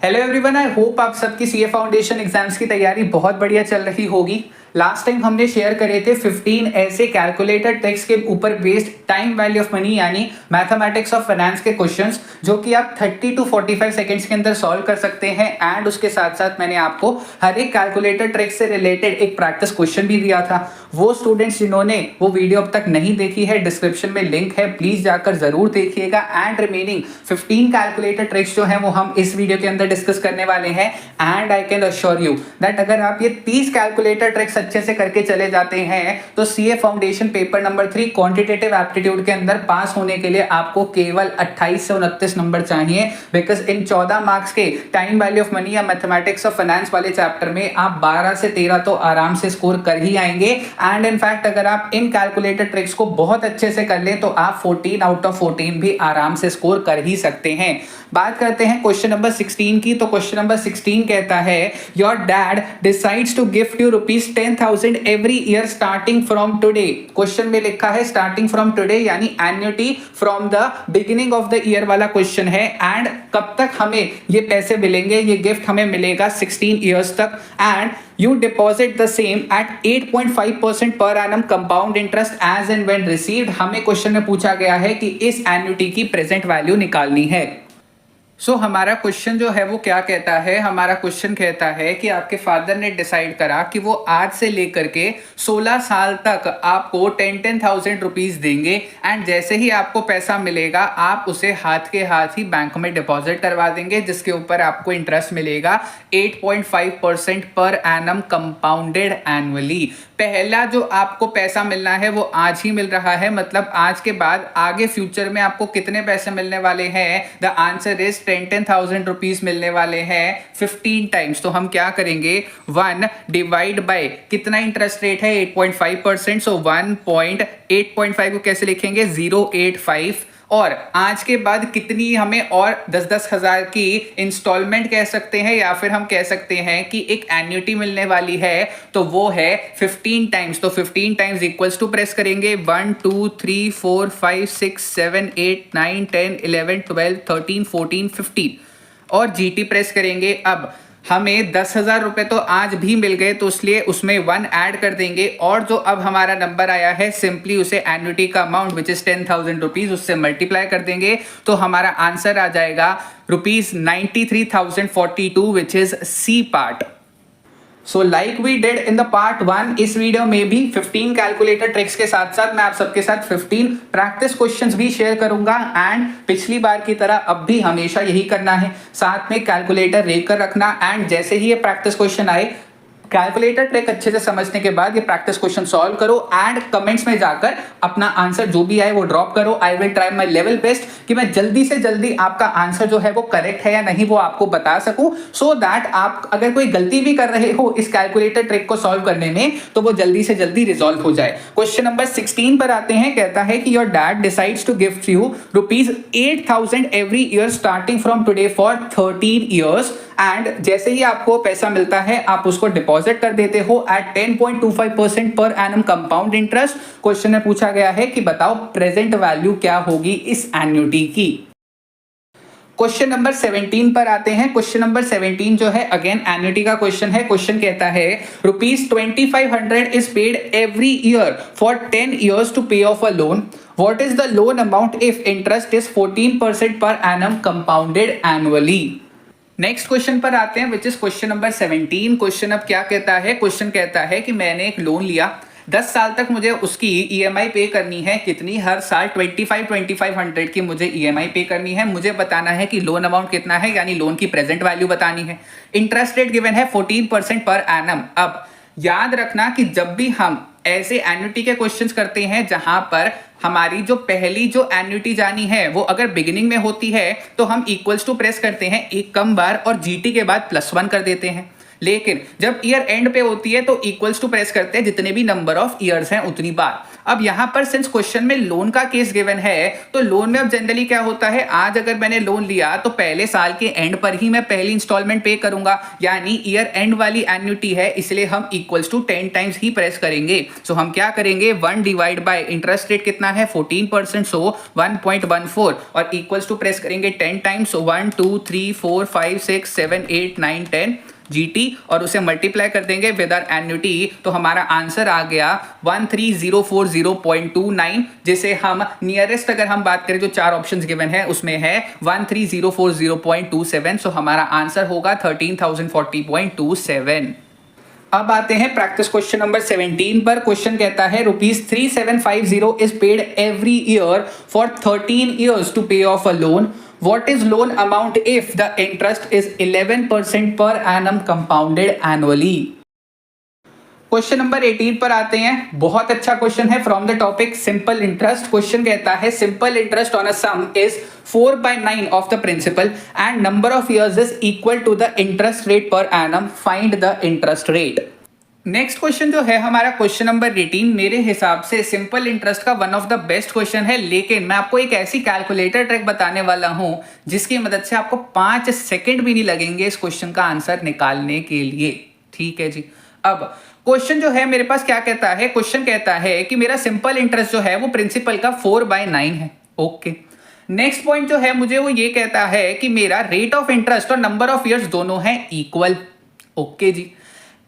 Hello everyone, I hope आप सबकी CA foundation exams की तैयारी बहुत बढ़िया चल रही होगी। लास्ट टाइम हमने शेयर करे थे 15 ऐसे कैलकुलेटर ट्रिक्स के ऊपर based time value of money यानी मैथमेटिक्स ऑफ फाइनेंस के क्वेश्चंस जो कि आप 30 टू 45 सेकंड्स के अंदर सॉल्व कर सकते हैं। एंड उसके साथ साथ मैंने आपको हर एक कैलकुलेटर ट्रिक से रिलेटेड एक प्रैक्टिस क्वेश्चन भी दिया था। वो स्टूडेंट्स जिन्होंने वो वीडियो अब तक नहीं देखी है, डिस्क्रिप्शन में लिंक है, प्लीज जाकर जरूर देखिएगा। एंड रिमेनिंग 15 कैलकुलेटर ट्रिक्स जो है वो हम इस वीडियो के अंदर डिस्कस करने वाले हैं। And I can assure you that अगर आप ये 30 कैलकुलेटर ट्रिक्स अच्छे से करके चले जाते हैं तो CA foundation paper number 3 quantitative aptitude के अंदर पास होने के लिए आपको केवल 28 से 29 नंबर चाहिए। बिकॉज इन 14 मार्क्स के टाइम वैल्यू ऑफ मनी या मैथमेटिक्स ऑफ फाइनेंस वाले चैप्टर में आप 12 से 13 तो आराम से स्कोर कर ही आएंगे। एंड इनफैक्ट अगर आप इन कैलकुलेटर ट्रिक्स को बहुत अच्छे से कर लें तो आप 14 आउट ऑफ 14 भी आराम से स्कोर कर ही सकते हैं। बात करते हैं क्वेश्चन नंबर 16 की। तो क्वेश्चन नंबर 16 कहता है your dad decides to gift you ₹10,000 every year starting from today. Question में लिखा है स्टार्टिंग फ्रॉम टुडे यानी annuity from the beginning of the year वाला क्वेश्चन है। एंड कब तक हमें ये पैसे मिलेंगे, ये गिफ्ट हमें मिलेगा 16 ईयर्स तक। And you deposit the same at 8.5% per annum compound interest as and when received। हमें क्वेश्चन में पूछा गया है कि इस एन्युटी की प्रेजेंट वैल्यू निकालनी है। हमारा क्वेश्चन जो है वो क्या कहता है, हमारा क्वेश्चन कहता है कि आपके फादर ने डिसाइड करा कि वो आज से लेकर के 16 साल तक आपको 10,000 रुपीज देंगे। एंड जैसे ही आपको पैसा मिलेगा आप उसे हाथ के हाथ ही बैंक में डिपॉजिट करवा देंगे, जिसके ऊपर आपको इंटरेस्ट मिलेगा 8.5% पर एनम कंपाउंडेड एनुअली। पहला जो आपको पैसा मिलना है वो आज ही मिल रहा है, मतलब आज के बाद आगे फ्यूचर में आपको कितने पैसे मिलने वाले हैं? द आंसर इज 10,000 रुपीज मिलने वाले हैं 15 टाइम्स। तो हम क्या करेंगे, 1 डिवाइड बाय कितना इंटरेस्ट रेट है 8.5%। सो 1.8.5 को कैसे लिखेंगे 0.85। और आज के बाद कितनी हमें और 10-10 हजार की इंस्टॉलमेंट कह सकते हैं या फिर हम कह सकते हैं कि एक एन्युटी मिलने वाली है, तो वो है 15 टाइम्स। तो 15 टाइम्स इक्वल्स टू प्रेस करेंगे 1 2 3 4 5 6 7 8 9 10 11 12 13 14 15 और जीटी प्रेस करेंगे। अब हमें 10,000 रुपए तो आज भी मिल गए तो इसलिए उसमें 1 ऐड कर देंगे और जो अब हमारा नंबर आया है सिंपली उसे एन्युटी का अमाउंट विच इज 10,000 रुपीज उससे मल्टीप्लाई कर देंगे। तो हमारा आंसर आ जाएगा ₹93,042 which is C part. So like we did in the part 1, इस वीडियो में भी 15 कैलकुलेटर ट्रिक्स के साथ साथ मैं आप सबके साथ 15 प्रैक्टिस क्वेश्चंस भी शेयर करूंगा। एंड पिछली बार की तरह अब भी हमेशा यही करना है, साथ में कैलकुलेटर लेकर रखना। एंड जैसे ही ये प्रैक्टिस क्वेश्चन आए कैलकुलेटर ट्रिक अच्छे से समझने के बाद ये प्रैक्टिस क्वेश्चन सॉल्व करो एंड कमेंट्स में जाकर अपना आंसर जो भी आए वो ड्रॉप करो। I will try my level best कि मैं जल्दी से जल्दी आपका आंसर जो है वो करेक्ट है या नहीं वो आपको बता सकूं, सो दैट आप अगर कोई गलती भी कर रहे हो इस कैलकुलेटर ट्रिक को सॉल्व करने में तो वो जल्दी से जल्दी रिजॉल्व हो जाए। क्वेश्चन नंबर 16 पर आते हैं। कहता है कि your dad decides to gift you ₹8,000 every year starting from today for 13 years. And जैसे ही आपको पैसा मिलता है आप उसको डिपॉजिट कर देते हो एट 10.25% पर एनम कंपाउंड इंटरेस्ट। क्वेश्चन में पूछा गया है कि बताओ प्रेजेंट वैल्यू क्या होगी इस एन्युटी की। क्वेश्चन नंबर 17 पर आते हैं। क्वेश्चन नंबर 17 जो है अगेन एन्युटी का क्वेश्चन है। क्वेश्चन कहता है ₹2,500 is paid every year for 10 years to pay off a loan. What is the loan amount if interest is 14% per annum compounded annually. Next question पर आते हैं which is question number 17। Question अब क्या कहता है, question कहता है कि मैंने एक लोन लिया, 10 साल तक मुझे उसकी ईएमआई पे करनी है। कितनी? हर साल 2500 की मुझे ईएमआई पे करनी है। मुझे बताना है कि लोन अमाउंट कितना है, यानी लोन की प्रेजेंट वैल्यू बतानी है। इंटरेस्ट रेट गिवन है 14% पर एनम। अब याद रखना कि जब भी हम ऐसे एन्युटी के क्वेश्चंस करते हैं जहां पर हमारी जो पहली जो एन्युटी जानी है वो अगर बिगिनिंग में होती है तो हम इक्वल्स टू प्रेस करते हैं एक कम बार और जीटी के बाद +1 कर देते हैं। लेकिन जब ईयर एंड पे होती है तो इक्वल्स टू प्रेस करते हैं जितने भी नंबर ऑफ ईयर्स हैं उतनी बार। अब यहाँ पर सिंस क्वेश्चन में लोन का केस गिवन है, तो लोन में अब जनरली क्या होता है, आज अगर मैंने लोन लिया तो पहले साल के एंड पर ही मैं पहली इंस्टॉलमेंट पे करूंगा, यानी ईयर एंड वाली एन्युटी है, इसलिए हम इक्वल्स टू 10 टाइम्स ही प्रेस करेंगे। सो हम क्या करेंगे, 1 डिवाइड बाय इंटरेस्ट रेट कितना है 14%, सो 1.14 और इक्वल्स टू प्रेस करेंगे 10 टाइम्स, सो 1 2 3 4 5 6 7 8 9 10 GT और उसे मल्टीप्लाई कर देंगे विद आवर एन्युटी, तो हमारा आंसर आ गया 13040.29, जिसे हम नियरेस्ट अगर हम बात करें जो चार ऑप्शंस गिवन है उसमें है 13040.27, सो हमारा आंसर होगा 13040.27। अब आते हैं प्रैक्टिस क्वेश्चन नंबर 17 पर। क्वेश्चन कहता है ₹3750 is paid every year for 13 years to pay off a loan. What is loan amount if the interest is 11% per annum compounded annually? Question number 18 पर आते हैं। बहुत अच्छा क्वेश्चन है from the topic simple interest. Question कहता है simple interest on a sum is 4/9 of the principal and number of years is equal to the interest rate per annum, find the interest rate. Next question जो है हमारा question number 18 मेरे हिसाब से simple interest का one of the best question है, लेकिन मैं आपको एक ऐसी कैलकुलेटर ट्रिक बताने वाला हूं जिसकी मदद से आपको 5 सेकंड भी नहीं लगेंगे इस क्वेश्चन का आंसर निकालने के लिए। ठीक है जी। अब क्वेश्चन जो है मेरे पास क्या कहता है, क्वेश्चन कहता है कि मेरा सिंपल इंटरेस्ट जो है वो प्रिंसिपल का 4/9 है। ओके। नेक्स्ट पॉइंट जो है मुझे वो ये कहता है कि मेरा रेट ऑफ इंटरेस्ट और नंबर ऑफ ईयर्स दोनों है इक्वल। ओके जी।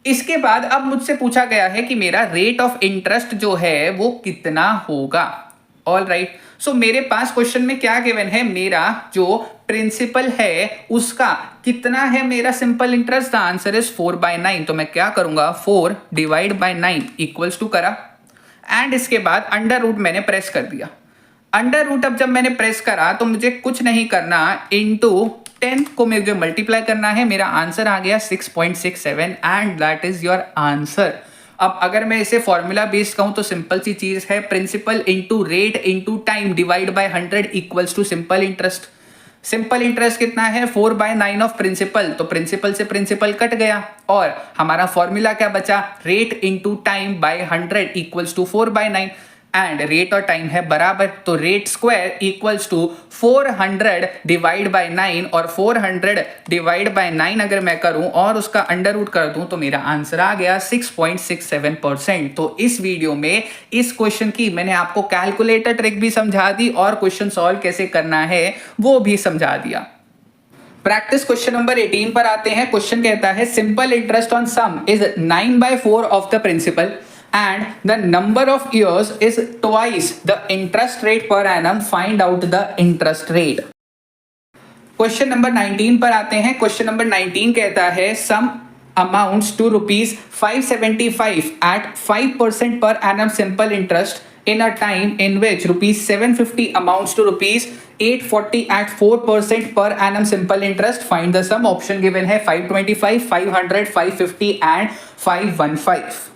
इसके बाद अब मुझसे पूछा गया है कि मेरा रेट ऑफ इंटरेस्ट जो है वो कितना होगा। All right. सो मेरे पास क्वेश्चन में क्या गिवन है, मेरा जो प्रिंसिपल है उसका कितना है मेरा simple interest, the answer is 4/9। तो मैं क्या करूंगा, 4 डिवाइड बाय 9 इक्वल्स टू करा एंड इसके बाद अंडर रूट मैंने प्रेस कर दिया। अंडर रूट अब जब मैंने प्रेस करा तो मुझे कुछ नहीं करना, इनटू 10 को मुझे मल्टीप्लाई करना है, मेरा आंसर आ गया 6.67 and that is your answer. अब अगर मैं इसे फॉर्मूला बेस्ड कहूं तो सिंपल सी चीज है, principal into rate into time divide by 100 equals to simple interest. Simple interest कितना है, 4/9 ऑफ प्रिंसिपल, तो प्रिंसिपल से प्रिंसिपल कट गया और हमारा फॉर्मूला क्या बचा, rate into time by 100 equals to 4/9 and rate और टाइम है बराबर, तो rate square equals to 400 divide by 9 और 400 डिवाइड बाय 9 अगर मैं करूं और उसका अंडर रूट कर दूं तो मेरा आंसर आ गया 6.67%। तो इस वीडियो में इस क्वेश्चन की मैंने आपको कैलकुलेटर ट्रिक भी समझा दी और क्वेश्चन सॉल्व कैसे करना है वो भी समझा दिया। प्रैक्टिस क्वेश्चन नंबर 18 पर आते हैं। क्वेश्चन कहता है simple interest on sum is 9/4 of the principal and the number of years is twice the interest rate per annum, find out the interest rate। Question number 19 पर आते हैं। Question number 19 कहता है sum amounts to ₹575 at 5% per annum simple interest in a time in which ₹750 amounts to ₹840 at 4% per annum simple interest, find the sum। Option given है 525, 500, 550 and 515।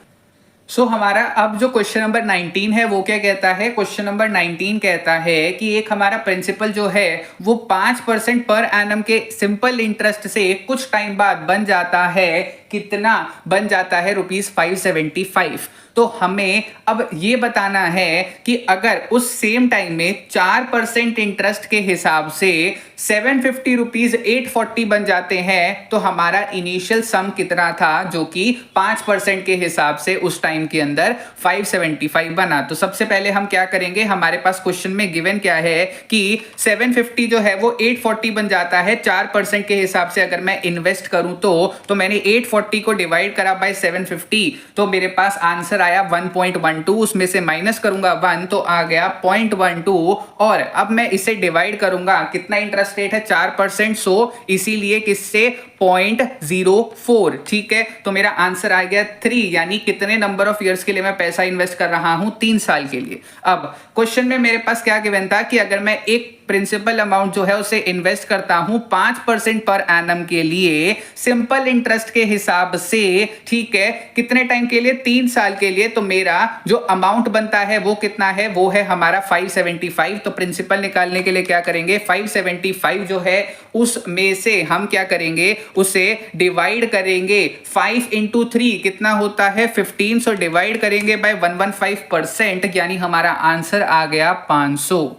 सो हमारा अब जो question number 19 है वो क्या कहता है, क्वेश्चन नंबर 19 कहता है कि एक हमारा प्रिंसिपल जो है वो 5% पर एनम के सिंपल इंटरेस्ट से कुछ टाइम बाद बन जाता है, कितना बन जाता है, ₹575। तो हमें अब ये बताना है कि अगर उस सेम टाइम में 4% इंटरेस्ट के हिसाब से 750 रुपीज 840 बन जाते हैं तो हमारा इनिशियल सम कितना था, जो कि 5% के हिसाब से उस टाइम के अंदर 575 बना। तो सबसे पहले हम क्या करेंगे, हमारे पास क्वेश्चन में गिवन क्या है कि 750 जो है वो 840 बन जाता है 4% के हिसाब से। अगर मैं इन्वेस्ट करूं तो मैंने 840 को डिवाइड करा बाय 750 तो मेरे पास आंसर आया 1.12, उसमें से माइनस करूंगा 1 तो आ गया 0.12 और अब मैं इसे डिवाइड करूंगा, कितना इंटरेस्ट रेट है 4%, सो इसीलिए किससे 0.04। ठीक है, तो मेरा आंसर आ गया 3, यानी कितने नंबर ऑफ इयर्स के लिए मैं पैसा इन्वेस्ट कर रहा हूं, 3 साल के लिए। अब क्वेश्चन में मेरे पास क्या गिवन था कि अगर मैं एक प्रिंसिपल अमाउंट जो है उसे इन्वेस्ट करता हूं 5% पर एनम के लिए सिंपल इंटरेस्ट के हिसाब से, ठीक है, कितने टाइम के लिए? 3 साल के लिए। तो मेरा जो अमाउंट बनता है वो कितना है? वो है हमारा 575। तो प्रिंसिपल निकालने के लिए क्या करेंगे? 575 जो है उसमें से हम क्या करेंगे? उसे डिवाइड करेंगे 5 इंटू 3, कितना होता है? 15। सो डिवाइड करेंगे बाय 115%, यानी हमारा आंसर आ गया 500।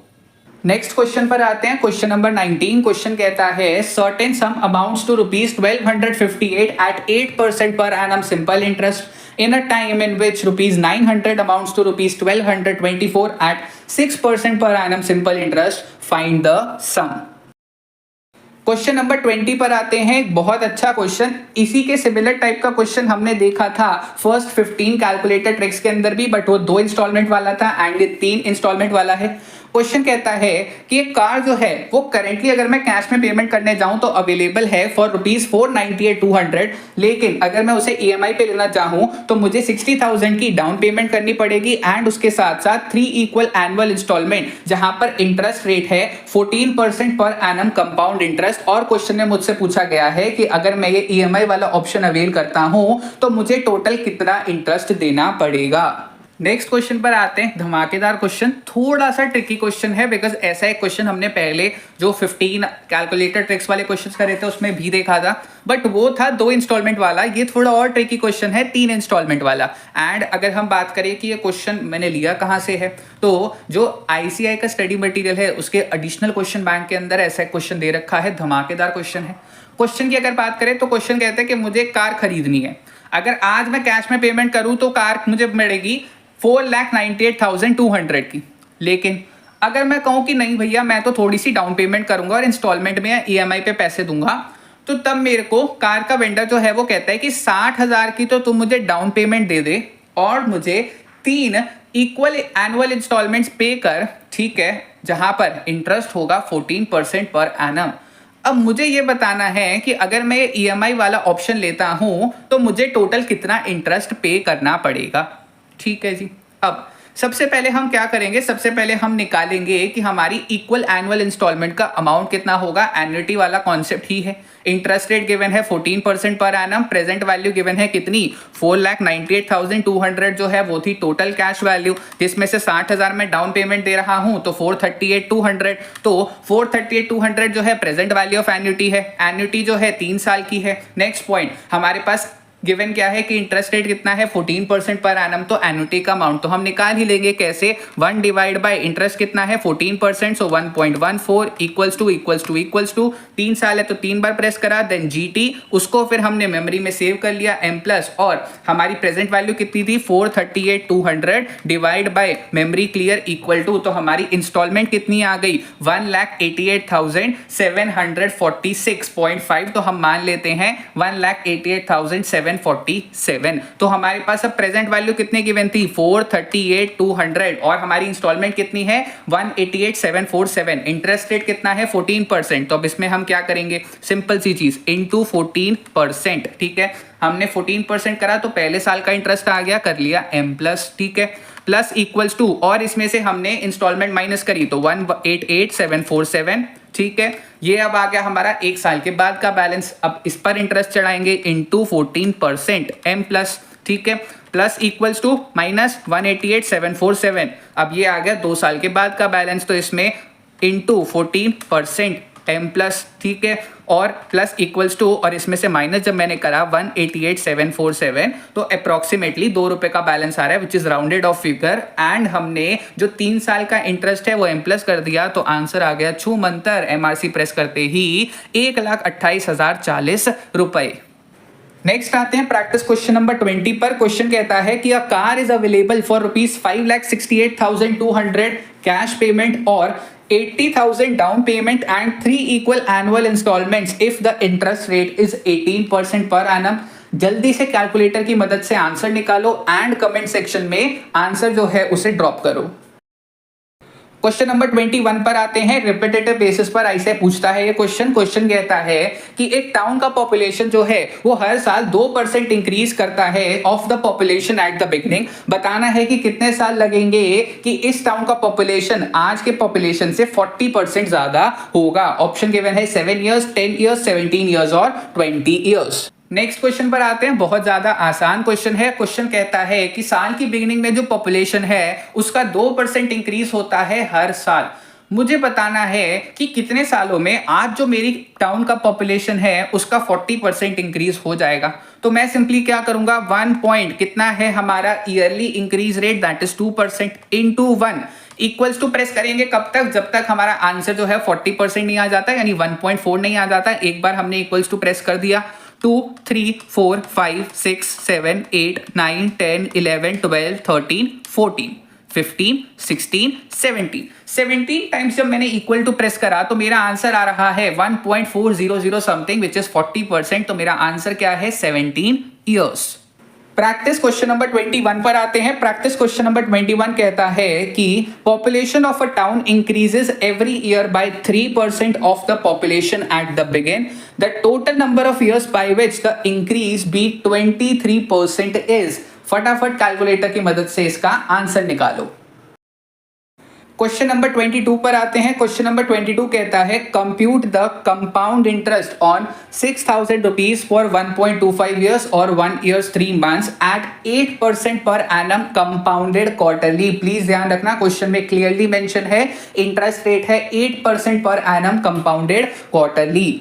नेक्स्ट क्वेश्चन पर आते हैं, क्वेश्चन नंबर 19। क्वेश्चन कहता है certain sum amounts to rupees 1258 at 8% per annum simple interest in a time in which rupees 900 amounts to rupees 1224 at 6% per annum simple interest. Find the sum. Question number 20 पर आते हैं। एक बहुत अच्छा question, इसी के सिमिलर टाइप का question हमने देखा था फर्स्ट 15 कैलकुलेटर ट्रिक्स के अंदर भी, बट वो 2 इंस्टॉलमेंट वाला था एंड ये 3 इंस्टॉलमेंट वाला है। क्वेश्चन कहता है कि एक कार जो है वो करेंटली अगर मैं कैश में पेमेंट करने जाऊं तो अवेलेबल है फॉर रुपीज 498,200, लेकिन अगर मैं उसे ईएमआई पे लेना चाहूं तो मुझे 60,000 की डाउन पेमेंट करनी पड़ेगी एंड उसके साथ साथ 3 इक्वल एनुअल इंस्टॉलमेंट, जहां पर इंटरेस्ट रेट है 14% पर एनम कंपाउंड इंटरेस्ट। और क्वेश्चन में मुझसे पूछा गया है कि अगर मैं ये ईएमआई वाला ऑप्शन अवेल करता हूं तो मुझे टोटल कितना इंटरेस्ट देना पड़ेगा। नेक्स्ट क्वेश्चन पर आते हैं, धमाकेदार क्वेश्चन, थोड़ा सा ट्रिकी क्वेश्चन है बिकॉज ऐसा एक क्वेश्चन हमने पहले जो 15 कैलकुलेटर ट्रिक्स वाले क्वेश्चंस करे थे उसमें भी देखा था, बट वो था 2 इंस्टॉलमेंट वाला। ये थोड़ा और ट्रिकी क्वेश्चन है 3 इंस्टॉलमेंट वाला। एंड अगर हम बात करें कि ये क्वेश्चन मैंने लिया कहां से है, तो जो आईसीआई का स्टडी मटेरियल है उसके एडिशनल क्वेश्चन बैंक के अंदर ऐसा क्वेश्चन दे रखा है। धमाकेदार क्वेश्चन है। क्वेश्चन की अगर बात करें तो क्वेश्चन कहते हैं कि मुझे कार खरीदनी है, अगर आज मैं कैश में पेमेंट करूं तो कार मुझे मिलेगी 4,98,200 की, लेकिन अगर मैं कहूं कि नहीं भैया मैं तो थोड़ी सी डाउन पेमेंट करूंगा और इंस्टॉलमेंट में या ईएमआई पे पैसे दूंगा, तो तब मेरे को कार का वेंडर जो है वो कहता है कि 60,000 की तो तुम मुझे डाउन पेमेंट दे दे और मुझे 3 इक्वल एनुअल इंस्टॉलमेंट्स पे कर, ठीक है, जहां पर इंटरेस्ट होगा 14% पर एनम। अब मुझे ये बताना है कि अगर मैं ईएमआई वाला ऑप्शन लेता हूं तो मुझे टोटल कितना इंटरेस्ट पे करना पड़ेगा। ठीक है जी। अब सबसे पहले हम क्या करेंगे? सबसे पहले हम निकालेंगे कि हमारी इक्वल एनुअल इंस्टॉलमेंट का अमाउंट कितना होगा। एन्युटी वाला कॉन्सेप्ट ही है। इंटरेस्ट रेट गिवन है 14% per annum, present value given है कितनी? 4,98,200 जो है वो थी टोटल कैश वैल्यू, जिसमें से 60,000 में डाउन पेमेंट दे रहा हूं तो 438,200, तो 438,200 जो है प्रेजेंट वैल्यू ऑफ एन्युटी है। एन्युटी जो है 3 साल की है। नेक्स्ट पॉइंट, हमारे पास गिवन क्या है कि इंटरेस्ट रेट कितना है 14% पर एनम, तो एन्युटी का अमाउंट तो हम निकाल ही लेंगे। कैसे? 1 डिवाइड बाय इंटरेस्ट कितना है 14%, सो 1.14 इक्वल्स टू 3 साल है तो 3 बार प्रेस करा, देन जीटी, उसको फिर हमने मेमोरी में सेव कर लिया एम प्लस, और हमारी प्रेजेंट वैल्यू कितनी थी 438,200 divide by memory clear equal to, तो हमारी इंस्टॉलमेंट कितनी आ गई 1,88,746.5, तो हम मान लेते हैं 1,88,747। तो हमारे पास अब प्रेजेंट वैल्यू कितने गिवन थी 438,200 और हमारी इंस्टॉलमेंट कितनी है 188,747। इंटरेस्ट रेट कितना है 14%, तो अब इसमें हम क्या करेंगे? सिंपल सी चीज, इनटू 14%। ठीक है, हमने 14% करा तो पहले साल का इंटरेस्ट आ गया, कर लिया एम प्लस, ठीक है, प्लस इक्वल्स टू, और इसमें से हमने इंस्टॉलमेंट माइनस करी तो 188,747। ठीक है, ये अब आ गया हमारा 1 साल के बाद का बैलेंस। अब इस पर इंटरेस्ट चढ़ाएंगे इनटू 14% एम प्लस, ठीक है, प्लस इक्वल्स टू माइनस 188,747। अब ये आ गया 2 साल के बाद का बैलेंस, तो इसमें इनटू 14% एम प्लस, ठीक है, और प्लस इक्वल्स टू, और इसमें से माइनस जब मैंने करा 188,747, तो अप्रोक्सीमेटली 2 रुपए का बैलेंस आ रहा है, which is rounded off figure. And हमने जो 3 साल का इंटरेस्ट है वो एम प्लस कर दिया, तो आंसर आ गया छू मंतर एमआरसी प्रेस करते ही 1,28,040 रुपए। नेक्स्ट आते हैं प्रैक्टिस क्वेश्चन नंबर 20 पर। क्वेश्चन कहता है कि a car is available for rupees 5,68,200 cash payment और 80,000 down payment and 3 equal annual instalments if the interest rate is 18% per annum. जल्दी से कैलकुलेटर की मदद से आंसर निकालो एंड कमेंट सेक्शन में आंसर जो है उसे ड्रॉप करो। क्वेश्चन नंबर 21 पर आते हैं। रिपीटेटिव बेसिस पर ऐसे पूछता है ये क्वेश्चन कहता है कि एक टाउन का पॉपुलेशन जो है वो हर साल 2% इंक्रीज करता है of the population at the beginning. बताना है कि कितने साल लगेंगे कि इस टाउन का पॉपुलेशन आज के पॉपुलेशन से 40% ज्यादा होगा। ऑप्शन गिवन है 7 इयर्स, 10 इयर्स, 17 इयर्स और 20 इयर्स। नेक्स्ट क्वेश्चन पर आते हैं। बहुत ज्यादा आसान क्वेश्चन है। क्वेश्चन कहता है कि साल की बिगिनिंग में जो पॉपुलेशन है उसका 2% इंक्रीज होता है हर साल। मुझे बताना है कि कितने सालों में आज जो मेरी टाउन का पॉपुलेशन है उसका 40% इंक्रीज हो जाएगा। तो मैं सिंपली क्या करूंगा, 1 पॉइंट कितना है हमारा yearly increase rate, that is 2% into 1 equals to press करेंगे कब तक, जब तक हमारा आंसर जो है 40% नहीं आ जाता, यानी 1.4 नहीं आ जाता। एक बार हमने इक्वल्स टू प्रेस कर दिया, 2, 3, 4, 5, 6, 7, 8, 9, 10, 11, 12, 13, 14, 15, 16, 17 17 टाइम्स जब मैंने इक्वल टू प्रेस करा तो मेरा आंसर आ रहा है 1.400 समथिंग विच इज 40%। तो मेरा आंसर क्या है, 17 इयर्स। प्रैक्टिस क्वेश्चन नंबर 21 पर आते हैं। प्रैक्टिस क्वेश्चन नंबर 21 कहता है कि population of a town increases every year by 3% of the population at the begin. The total number of years by which the increase be 23% is. फटाफट calculator की मदद से इसका आंसर निकालो। क्वेश्चन नंबर 22 पर आते हैं। क्वेश्चन नंबर 22 कहता है compute the compound interest on 6,000 rupees for 1.25 years और 1 years 3 months eight 8% per annum compounded quarterly. Please ध्यान रखना, क्वेश्चन में क्लियरली मेंशन है इंटरेस्ट रेट है 8% per annum compounded quarterly.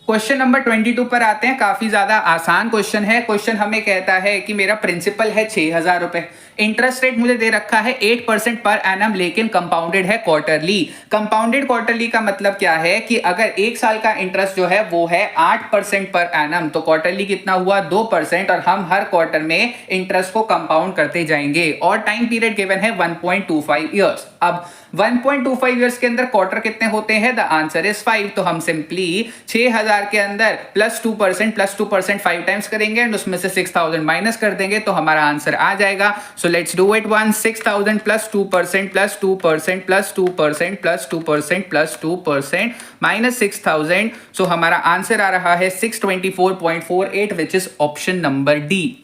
Question number 22 पर आते हैं। काफी ज्यादा आसान क्वेश्चन है। क्वेश्चन हमें कहता है कि मेरा प्रिंसिपल है 6,000 रुपए, इंटरेस्ट रेट मुझे दे रखा है 8% पर एनम, लेकिन कंपाउंडेड है क्वार्टरली। कंपाउंडेड क्वार्टरली का मतलब क्या है कि अगर एक साल का इंटरेस्ट जो है वो है 8% पर एनम, तो क्वार्टरली कितना हुआ, 2%, और हम हर क्वार्टर में इंटरेस्ट को कंपाउंड करते जाएंगे। और टाइम पीरियड गिवन है 1.25 ईयर्स। अब 1.25 ईयर्स के अंदर क्वार्टर कितने होते हैं, द आंसर इज 5। तो हम सिंपली 6,000 के अंदर प्लस 2% 5 टाइम्स करेंगे एंड उसमें से 6,000 माइनस कर देंगे तो हमारा आंसर आ जाएगा। So let's do it one. 6,000 plus 2% plus 2% plus 2% plus 2% plus 2% minus 6,000। सो हमारा आंसर आ रहा है 624.48 which is option number D.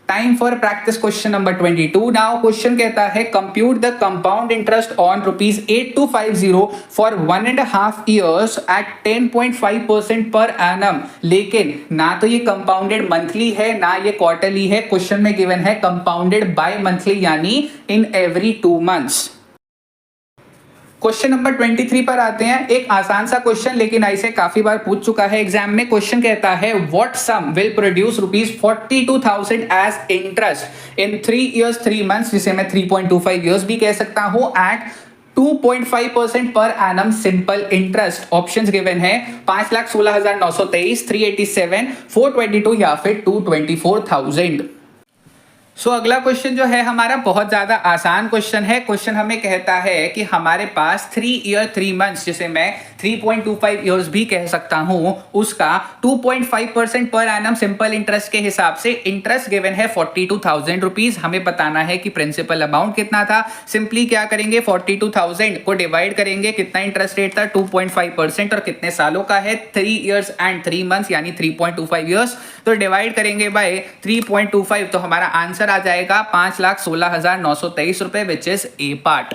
Time for practice question number 22। Now question कहता है compute the compound interest on ₹8250 for 1.5 years at 10.5% per annum. लेकिन ना तो ये कंपाउंडेड मंथली है ना ये क्वार्टरली है। क्वेश्चन में गिवन है कंपाउंडेड बाय मंथली, यानी in every 2 months. Question number 23 पर आते हैं। एक आसान सा क्वेश्चन, लेकिन ऐसे काफी बार पूछ चुका है एग्जाम में। क्वेश्चन कहता है what sum will produce ₹42,000 as interest in 3 years 3 months, जिसे मैं 3.25 इयर्स भी कह सकता हूं, at 2.5% per annum simple interest. Options given है 5,16,923, 387, 422 या फिर 224,000। सो अगला क्वेश्चन जो है हमारा बहुत ज्यादा आसान क्वेश्चन है। क्वेश्चन हमें कहता है कि हमारे पास 3 ईयर 3 मंथ्स, जिसे मैं 3.25 इयर्स भी कह सकता हूं, उसका 2.5% पर एनम सिंपल इंटरेस्ट के हिसाब से इंटरेस्ट गिवन है 42,000 रुपीज। हमें बताना है कि प्रिंसिपल अमाउंट कितना था। सिंपली क्या करेंगे, 42,000 को डिवाइड करेंगे, कितना इंटरेस्ट रेट था 2.5% और कितने सालों का है 3 ईयर्स एंड 3 मंथ्स यानी 3.25 इयर्स। तो डिवाइड करेंगे बाय 3.25 तो हमारा आंसर आ जाएगा 5,16,923 रुपए which is A part.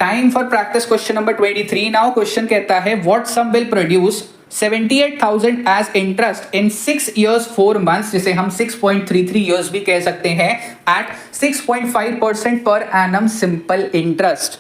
Time for practice question number 23। Now question कहता है what sum will produce 78,000 as interest in 6 years 4 months, जिसे हम 6.33 इयर्स भी कह सकते हैं, at 6.5% per annum simple interest.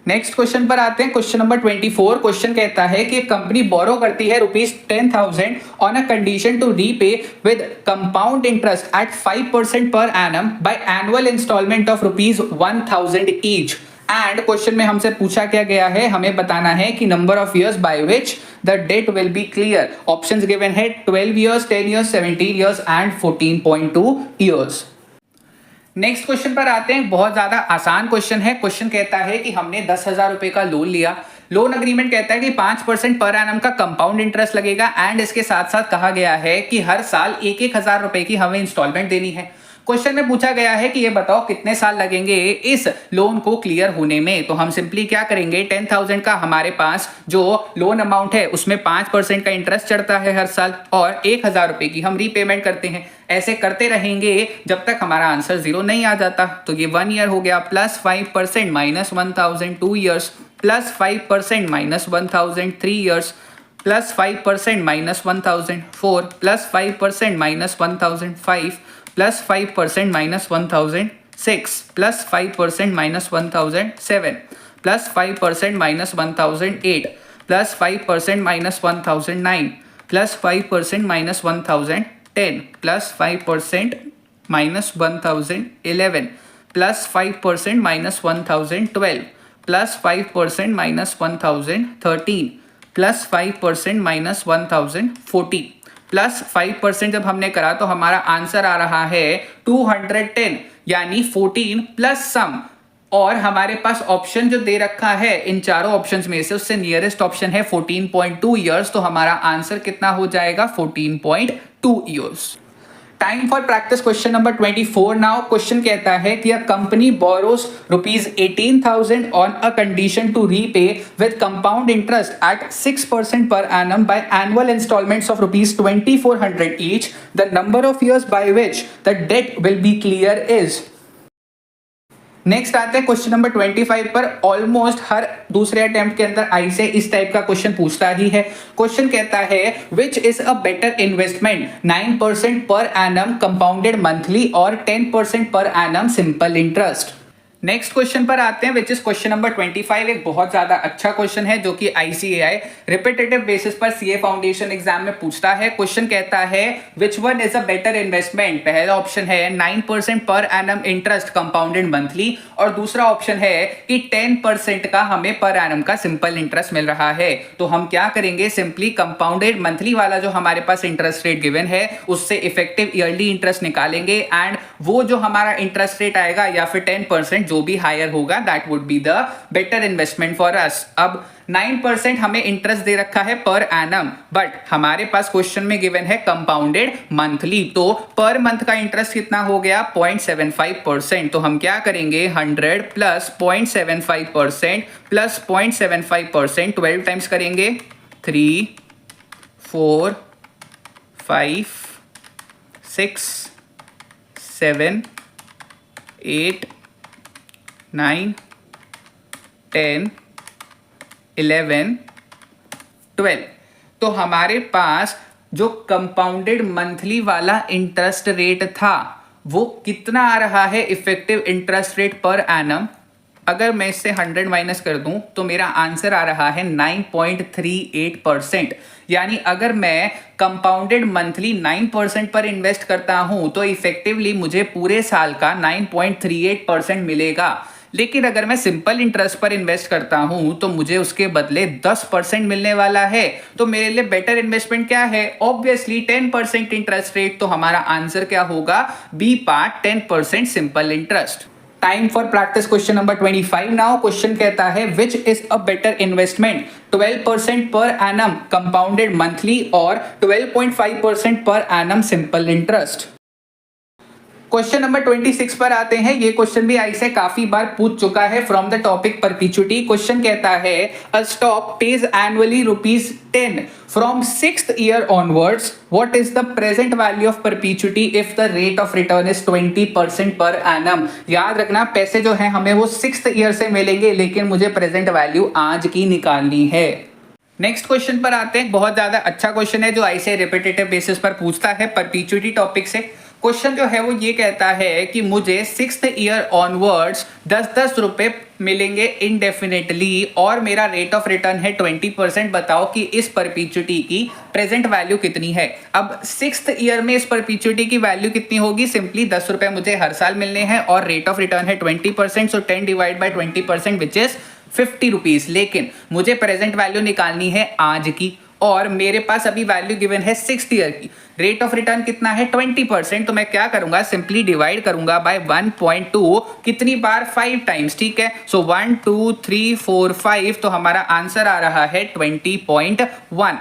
Next question पर आते हैं। Question number 24। क्वेश्चन कहता है कि कंपनी बोरो करती है ₹10,000 on a condition to repay with compound interest at 5% per annum by annual instalment of ₹1,000 each. And question में हमसे पूछा क्या गया है, हमें बताना है कि number of years by which the debt will be clear. Options given है 12 years, 10 years, 17 years and 14.2 years. Next question पर आते हैं। बहुत ज्यादा आसान क्वेश्चन है। क्वेश्चन कहता है कि हमने 10,000 रुपए का लोन लिया। लोन अग्रीमेंट कहता है कि 5% पर एनम का कंपाउंड इंटरेस्ट लगेगा एंड इसके साथ साथ कहा गया है कि हर साल 1,000 रुपए की हमें इंस्टॉलमेंट देनी है। क्वेश्चन में पूछा गया है कि ये बताओ कितने साल लगेंगे इस लोन को क्लियर होने में। तो हम सिंपली क्या करेंगे, 10,000 का हमारे पास जो लोन अमाउंट है उसमें 5% का इंटरेस्ट चढ़ता है हर साल, और 1,000 रुपए की हम रीपेमेंट करते हैं। ऐसे करते रहेंगे जब तक हमारा आंसर 0 नहीं आ जाता। तो ये 1 ईयर हो गया, plus 5% minus 1,000 2 years, plus 5% minus 1,000 3 years, plus 5% minus 1,000 4, plus 5% minus 1,000 5, plus 5% minus 1,000 6, plus 5% minus 1,000 7, plus 5% minus 1,000 8, plus 5% minus 1,000 9, plus 5% minus 1,000 10, plus 5% minus 1,000 11, plus 5% minus 1,000 12, plus 5% minus 1,000 13, plus 5% minus 1,000 14, plus 5% जब हमने करा तो हमारा आंसर आ रहा है 210, यानी 14 प्लस सम। और हमारे पास ऑप्शन जो दे रखा है इन चारों ऑप्शंस में से उससे नियरेस्ट ऑप्शन है 14.2 ईयर्स। तो हमारा आंसर कितना हो जाएगा, 14.2 years. Time for practice question number 24 now. Question कहता है कि a company borrows ₹18,000 on a condition to repay with compound interest at 6% per annum by annual installments of ₹2,400 each. The number of years by which the debt will be clear is। Next आते हैं question number 25 पर। Almost हर दूसरे attempt के अंदर आई से इस type का question पूछता ही है। क्वेश्चन कहता है which is a better investment, 9% पर एनम कंपाउंडेड मंथली और 10% per annum simple interest. Next question पर आते हैं विच इज क्वेश्चन नंबर 25। एक बहुत ज्यादा अच्छा क्वेश्चन है जो कि आईसीएआई रिपीटेटिव बेसिस पर सीए फाउंडेशन एग्जाम में पूछता है। क्वेश्चन कहता है which one is a better investment. पहला ऑप्शन है 9% per annum interest compounded monthly, और दूसरा ऑप्शन है कि 10% का हमें पर एनम का सिंपल इंटरेस्ट मिल रहा है। तो हम क्या करेंगे, सिंपली कंपाउंडेड मंथली वाला जो हमारे पास इंटरेस्ट रेट गिवन है उससे इफेक्टिव ईयरली इंटरेस्ट निकालेंगे, एंड वो जो हमारा इंटरेस्ट रेट आएगा या फिर 10% जो भी हायर होगा that would be the better investment for us. अब 9% हमें इंटरेस्ट दे रखा है पर एनम, बट हमारे पास क्वेश्चन में गिवन है कंपाउंडेड मंथली, तो पर मंथ का इंटरेस्ट कितना हो गया, 0.75%। तो हम क्या करेंगे, 100 प्लस 0.75% प्लस 0.75%, 12 टाइम्स करेंगे, 3 4 5 6 7 8 9 10 11 12। तो हमारे पास जो कंपाउंडेड मंथली वाला इंटरेस्ट रेट था वो कितना आ रहा है effective interest rate per annum. अगर मैं इससे 100 माइनस कर दूं तो मेरा आंसर आ रहा है 9.38%। यानी अगर मैं कंपाउंडेड मंथली 9% पर इन्वेस्ट करता हूं तो इफेक्टिवली मुझे पूरे साल का 9.38% मिलेगा। लेकिन अगर मैं सिंपल इंटरेस्ट पर इन्वेस्ट करता हूं तो मुझे उसके बदले 10% मिलने वाला है। तो मेरे लिए बेटर इन्वेस्टमेंट क्या है, ऑब्वियसली 10% इंटरेस्ट रेट। तो हमारा आंसर क्या होगा, B part, 10% simple interest. Time for practice question number 25 now. Question कहता है which is a better investment, 12% per annum compounded monthly और 12.5% per annum simple interest. Question number 26 पर आते हैं। ये क्वेश्चन भी आई से काफी बार पूछ चुका है from the topic perpetuity. Question कहता है a stock pays annually ₹10 from 6th year onwards, what is the present value of perpetuity if the rate of return is 20% per annum. याद रखना पैसे जो है हमें वो 6th ईयर से मिलेंगे, लेकिन मुझे प्रेजेंट वैल्यू आज की निकालनी है। नेक्स्ट क्वेश्चन पर आते हैं। बहुत ज्यादा अच्छा क्वेश्चन है जो ऐसे रिपीटेटिव बेसिस पर पूछता है परपीचुटी टॉपिक से। क्वेश्चन जो है वो ये कहता है कि मुझे 6th ईयर ऑनवर्ड्स 10-10 रुपए मिलेंगे इनडेफिनेटली और मेरा रेट ऑफ रिटर्न है 20%। बताओ कि इस परपीचुटी की प्रेजेंट वैल्यू कितनी है। अब 6th ईयर में इस परपीचुटी की वैल्यू कितनी होगी, सिंपली 10 रुपए मुझे हर साल मिलने हैं और रेट ऑफ रिटर्न है 20%, सो 10 divide by 20% which is 50 rupees. लेकिन मुझे प्रेजेंट वैल्यू निकालनी है आज की, और मेरे पास अभी वैल्यू गिवन है 6th ईयर की। रेट ऑफ रिटर्न कितना है, 20%। तो मैं क्या करूंगा, सिंपली डिवाइड करूंगा बाय 1.2, कितनी बार, 5 टाइम्स। ठीक है, सो 1 2 3 4 5, तो हमारा आंसर आ रहा है 20.1।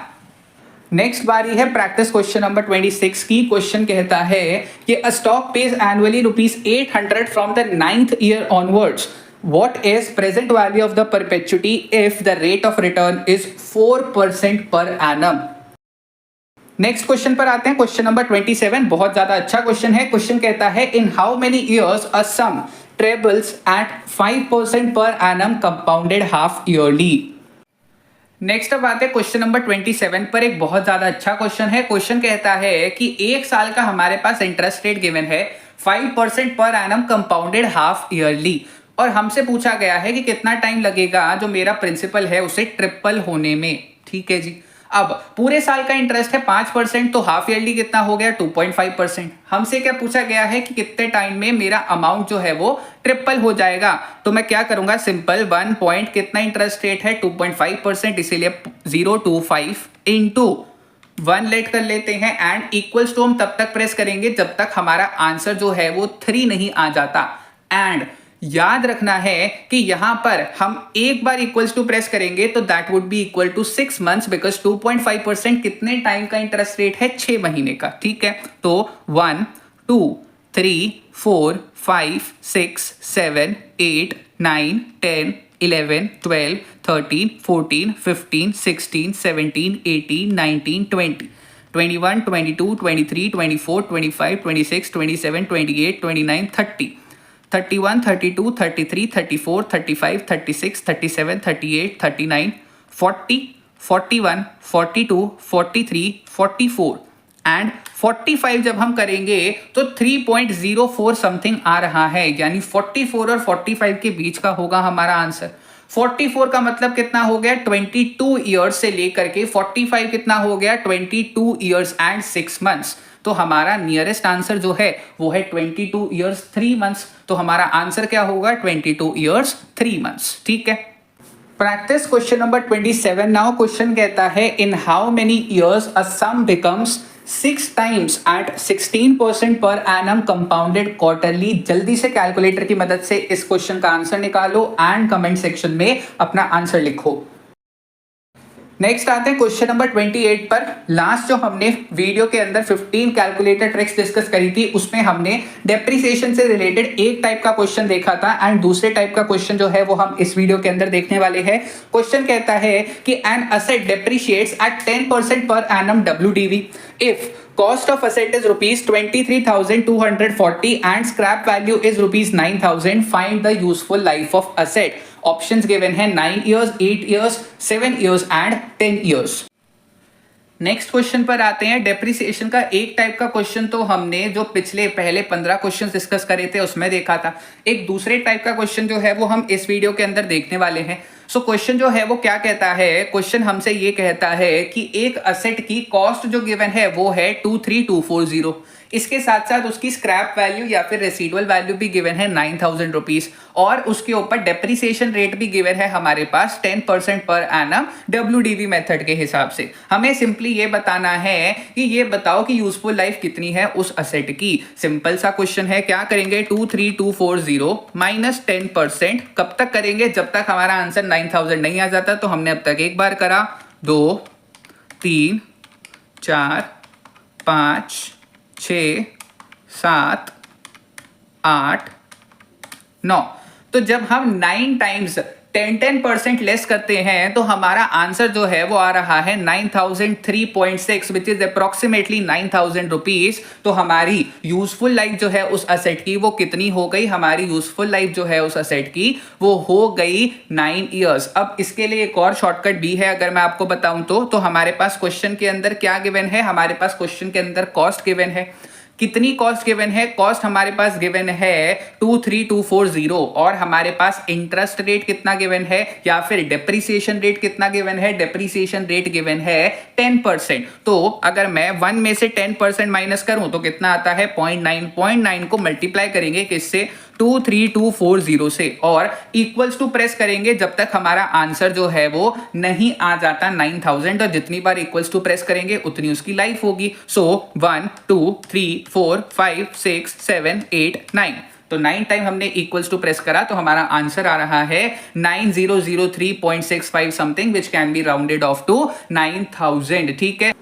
नेक्स्ट बारी है प्रैक्टिस क्वेश्चन नंबर 26 की। क्वेश्चन कहता है कि अ stock pays annually ₹800 from the 9th year onwards, what is present value of the perpetuity if the rate of return is 4% per annum. Next question पर आते हैं, क्वेश्चन नंबर 27। बहुत ज्यादा अच्छा क्वेश्चन है। क्वेश्चन कहता है in how many years a sum trebles at 5% per annum compounded half yearly. Next अब आते हैं क्वेश्चन नंबर 27 पर। एक बहुत ज्यादा अच्छा क्वेश्चन है। क्वेश्चन कहता है कि एक साल का हमारे पास इंटरेस्ट रेट गिवन है 5% per annum compounded half yearly, और हमसे पूछा गया है कि कितना टाइम लगेगा जो मेरा प्रिंसिपल है उसे ट्रिपल होने में। ठीक है जी। अब पूरे साल का इंटरेस्ट है 5%, तो हाफ ईयरली कितना हो गया 2.5%। हमसे क्या पूछा गया है कि कितने टाइम में मेरा अमाउंट जो है वो ट्रिपल हो जाएगा। तो मैं क्या करूंगा, सिंपल 1 पॉइंट कितना इंटरेस्ट रेट है 2.5%, इसीलिए 025 इंटू 1 लेट कर लेते हैं एंड इक्वल्स टू हम तब तक प्रेस करेंगे जब तक हमारा आंसर जो है वो 3 नहीं आ जाता। एंड याद रखना है कि यहां पर हम एक बार इक्वल्स टू प्रेस करेंगे तो that would be equal to 6 months, because 2.5% कितने टाइम का इंटरेस्ट रेट है, 6 महीने का। ठीक है, तो 1 2 3 4 5 6 7 8 9 10 11 12 13 14 15 16 17 18 19 20 21 22 23 24 25 26 27 28 29 30 31 32 33 34 35 36 37 38 39 40 41 42 43 44 एंड 45 जब हम करेंगे तो 3.04 समथिंग आ रहा है, यानी 44 और 45 के बीच का होगा हमारा आंसर। 44 का मतलब कितना हो गया 22 ईयर्स से लेकर के 45 कितना हो गया 22 ईयर्स एंड 6 मंथ्स। तो हमारा नियरेस्ट आंसर जो है वो है 22 ईयर्स 3 मंथ्स। तो हमारा आंसर क्या होगा 22 ईयर्स 3 मंथ्स। ठीक है। Practice question number 27 now. Question कहता है in how many years a some becomes 6 times at 16% पर एनम कंपाउंडेड क्वार्टरली। जल्दी से कैलकुलेटर की मदद से इस क्वेश्चन का आंसर निकालो एंड कमेंट सेक्शन में अपना आंसर लिखो। नेक्स्ट आते हैं क्वेश्चन नंबर 28 पर। लास्ट जो हमने वीडियो के अंदर 15 कैलकुलेटर ट्रिक्स डिस्कस करी थी उसमें हमने डेप्रिसिएशन से रिलेटेड एक टाइप का क्वेश्चन देखा था एंड दूसरे टाइप का क्वेश्चन जो है वो हम इस वीडियो के अंदर देखने वाले हैं। क्वेश्चन कहता है कि an asset depreciates at 10% per annum WDV if cost of asset is rupees 23,240 and scrap value is rupees 9,000. Find the useful life of asset. Options given है 9 years, 8 years, 7 years and 10 years. Next question पर आते हैं। Depreciation का एक type का question तो हमने जो पिछले पहले 15 क्वेश्चन डिस्कस करे थे उसमें देखा था। एक दूसरे टाइप का क्वेश्चन जो है वो हम इस वीडियो के अंदर देखने वाले हैं। सो क्वेश्चन जो है वो क्या कहता है, क्वेश्चन हमसे ये कहता है कि एक असेट की कॉस्ट जो गिवन है वो है 23,240, इसके साथ साथ उसकी स्क्रैप वैल्यू या फिर रेसिडुअल वैल्यू भी गिवन है 9,000 रुपीज, और उसके ऊपर डेप्रिसिएशन रेट भी गिवन है हमारे पास 10% पर एनम डब्ल्यूडीवी मेथड के हिसाब से। हमें सिंपली ये बताना है कि ये बताओ कि यूजफुल लाइफ कितनी है उस असेट की। सिंपल सा क्वेश्चन है। क्या करेंगे 23,240 माइनस 10%। कब तक करेंगे, जब तक हमारा आंसर 9,000 नहीं आ जाता। तो हमने अब तक एक बार करा, 2 3 4 5 6 7 8 9। तो जब हम 9 टाइम्स 10% लेस करते हैं तो हमारा आंसर जो है वो आ रहा है 9,003.6 विच इज अप्रोक्सीमेटली 9,000 रुपीज। तो हमारी यूजफुल लाइफ जो है उस असेट की वो कितनी हो गई, हमारी यूजफुल लाइफ जो है उस असेट की वो हो गई 9 ईयर्स। अब इसके लिए एक और शॉर्टकट भी है अगर मैं आपको बताऊं तो हमारे पास क्वेश्चन के अंदर क्या गिवन है, हमारे पास क्वेश्चन के अंदर कॉस्ट गिवन है। कितनी कॉस्ट गिवन है, कॉस्ट हमारे पास गिवन है 23,240 और हमारे पास इंटरेस्ट रेट कितना गिवन है या फिर डेप्रिसिएशन रेट कितना गिवन है, डेप्रिसिएशन रेट गिवन है 10%। तो अगर मैं 1 में से 10% माइनस करूं तो कितना आता है 0.9 को मल्टीप्लाई करेंगे किससे 23,240 से और इक्वल्स टू प्रेस करेंगे जब तक हमारा आंसर जो है वो नहीं आ जाता 9,000, और जितनी बार इक्वल्स टू प्रेस करेंगे उतनी उसकी लाइफ होगी। सो 1 2 3 4 5 6 7 8 9। तो 9 टाइम हमने इक्वल्स टू प्रेस करा तो हमारा आंसर आ रहा है 9003.65 something which can be rounded off to 9,000। ठीक है।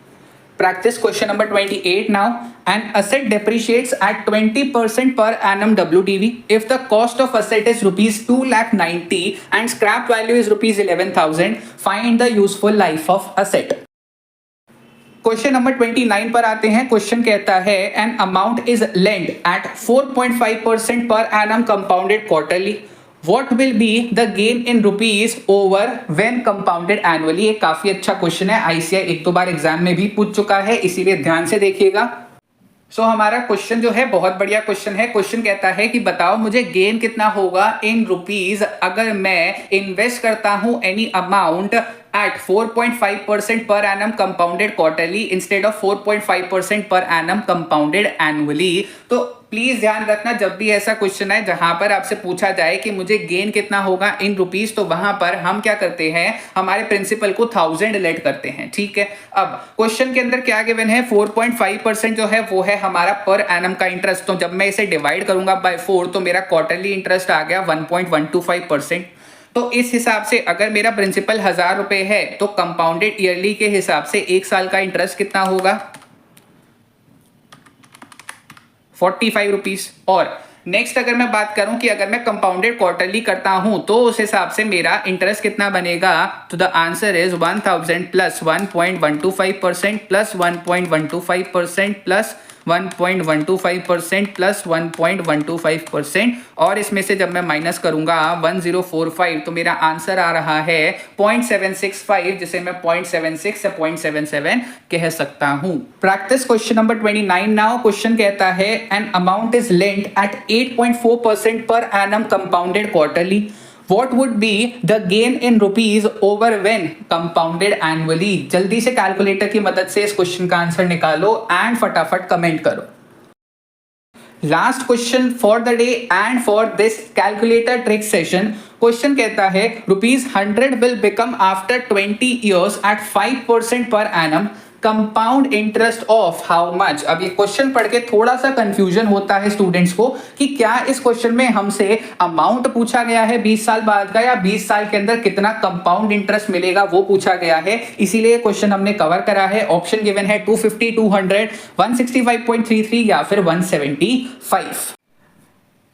Practice question number 28 now. An asset depreciates at 20% per annum WDV if the cost of asset is rupees 2,90,000 and scrap value is rupees 11,000. Find the useful life of asset. Question number 29 पर आते हैं। Question कहता है an amount is lend at 4.5% per annum compounded quarterly, what will be the gain in rupees over when compounded annually. ये काफी अच्छा question है, ICI एक दो बार एग्जाम में भी पूछ चुका है, इसीलिए ध्यान से देखिएगा। हमारा क्वेश्चन जो है बहुत बढ़िया क्वेश्चन है। क्वेश्चन कहता है कि बताओ मुझे गेन कितना होगा इन रुपीज अगर मैं इन्वेस्ट करता हूं any amount at 4.5% per annum compounded quarterly instead of 4.5% per annum compounded annually। तो प्लीज ध्यान रखना, जब भी ऐसा क्वेश्चन है जहां पर आपसे पूछा जाए कि मुझे गेन कितना होगा इन रुपीज, तो वहां पर हम क्या करते हैं, हमारे प्रिंसिपल को 1000 लेट करते हैं। ठीक है, अब क्वेश्चन के अंदर क्या गिवन है, 4.5% जो है वो है हमारा पर एनम का इंटरेस्ट। तो जब मैं इसे डिवाइड करूंगा बाय 4 तो मेरा क्वार्टरली इंटरेस्ट आ गया 1.125%। तो इस हिसाब से अगर मेरा प्रिंसिपल 1000 रुपए है तो कंपाउंडेड ईयरली के हिसाब से एक साल का इंटरेस्ट कितना होगा, 45 रुपीज। और नेक्स्ट अगर मैं बात करूं कि अगर मैं कंपाउंडेड क्वार्टरली करता हूं तो उस हिसाब से मेरा इंटरेस्ट कितना बनेगा, तो the answer is 1000 plus 1.125% plus 1.125% plus 1.125% plus 1.125%, और इसमें से जब मैं माइनस करूंगा 1045 तो मेरा आंसर आ रहा है 0.765, जिसे मैं 0.76 या 0.77 कह सकता हूं। Practice question number 29 now. Question कहता है an amount is lent at 8.4% per annum compounded quarterly, what would be the gain in rupees over when compounded annually। जल्दी से कैलकुलेटर की मदद से इस क्वेश्चन का आंसर निकालो एंड फटाफट कमेंट करो। Last question for the day and for this calculator trick session. Question कहता है ₹100 will become after 20 years at 5% per annum, compound interest of how much. अब ये क्वेश्चन पढ़ के थोड़ा सा कंफ्यूजन होता है स्टूडेंट्स को कि क्या इस क्वेश्चन में हमसे अमाउंट पूछा गया है 20 साल बाद का, या 20 साल के अंदर कितना कंपाउंड इंटरेस्ट मिलेगा वो पूछा गया है। इसीलिए क्वेश्चन हमने कवर करा है। ऑप्शन गिवन है 250, 200, 165.33 या फिर 175।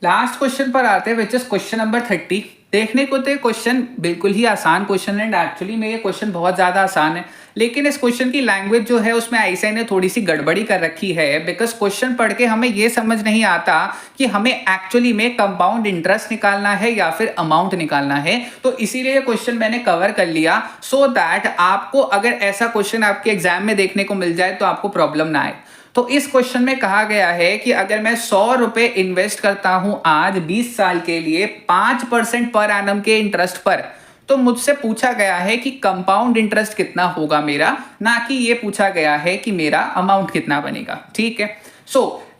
लास्ट क्वेश्चन पर आते हैं विच इज क्वेश्चन नंबर 30। देखने को तो क्वेश्चन बिल्कुल ही आसान क्वेश्चन है, एक्चुअली में ये क्वेश्चन बहुत ज्यादा आसान है, लेकिन इस क्वेश्चन की लैंग्वेज जो है उसमें आईसीआई ने थोड़ी सी गड़बड़ी कर रखी है। बिकॉज क्वेश्चन पढ़ के हमें ये समझ नहीं आता कि हमें एक्चुअली में कंपाउंड इंटरेस्ट निकालना है या फिर अमाउंट निकालना है। तो इसीलिए क्वेश्चन मैंने कवर कर लिया सो दैट आपको अगर ऐसा क्वेश्चन आपके एग्जाम में देखने को मिल जाए तो आपको प्रॉब्लम ना आए। तो इस क्वेश्चन में कहा गया है कि अगर मैं 100 रुपए इन्वेस्ट करता हूं आज 20 साल के लिए 5% पर एनम के इंटरेस्ट पर, तो मुझसे पूछा गया है कि कंपाउंड इंटरेस्ट कितना होगा मेरा, ना कि ये पूछा गया है कि मेरा अमाउंट कितना बनेगा। ठीक है,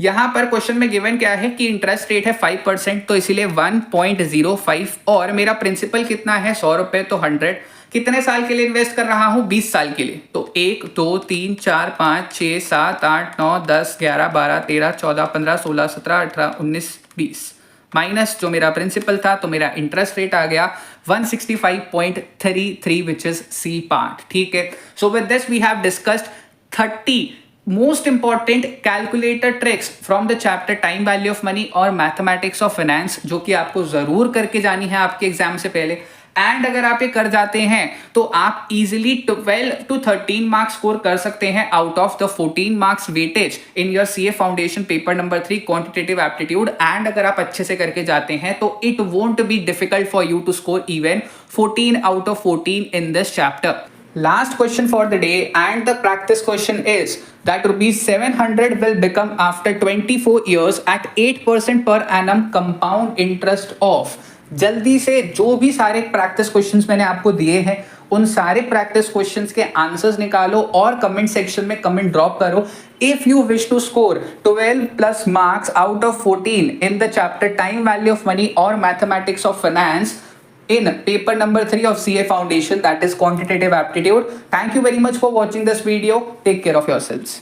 यहां पर क्वेश्चन में गिवन क्या है कि इंटरेस्ट रेट है 5%, तो इसीलिए 1.05, और मेरा प्रिंसिपल कितना है 100 रुपए, तो 100। कितने साल के लिए इन्वेस्ट कर रहा हूं, 20 साल के लिए। तो 1 2 3 4 5 6 7 8 9 10 11 12 13 14 15 16 17 18 19 20 माइनस जो मेरा प्रिंसिपल था, तो मेरा इंटरेस्ट रेट आ गया 165.33 विच इज सी पार्ट। ठीक है, so with this we have discussed 30 most important calculator tricks from the chapter time value of money और मैथमेटिक्स ऑफ फाइनेंस, जो कि आपको जरूर करके जानी है आपके एग्जाम से पहले। एंड अगर आप ये कर जाते हैं तो आप इजीली 12 to 13 मार्क्स स्कोर कर सकते हैं out of the 14 marks weightage in your CA foundation paper number 3 quantitative aptitude. And अगर आप अच्छे से करके जाते हैं तो it won't be difficult for you to score even 14 out of 14 in this chapter. Last question for the day and the practice question is that ₹700 will become after 24 years at 8% per annum compound interest of। जल्दी से जो भी सारे practice questions मैंने आपको दिए हैं उन सारे प्रैक्टिस क्वेश्चंस के आंसर्स निकालो और कमेंट सेक्शन में कमेंट ड्रॉप करो। If you wish to score 12 plus marks out of 14 in the chapter time value of money और mathematics of finance in paper number 3 of CA Foundation, that is quantitative aptitude. Thank you very much for watching this video. Take care of yourselves.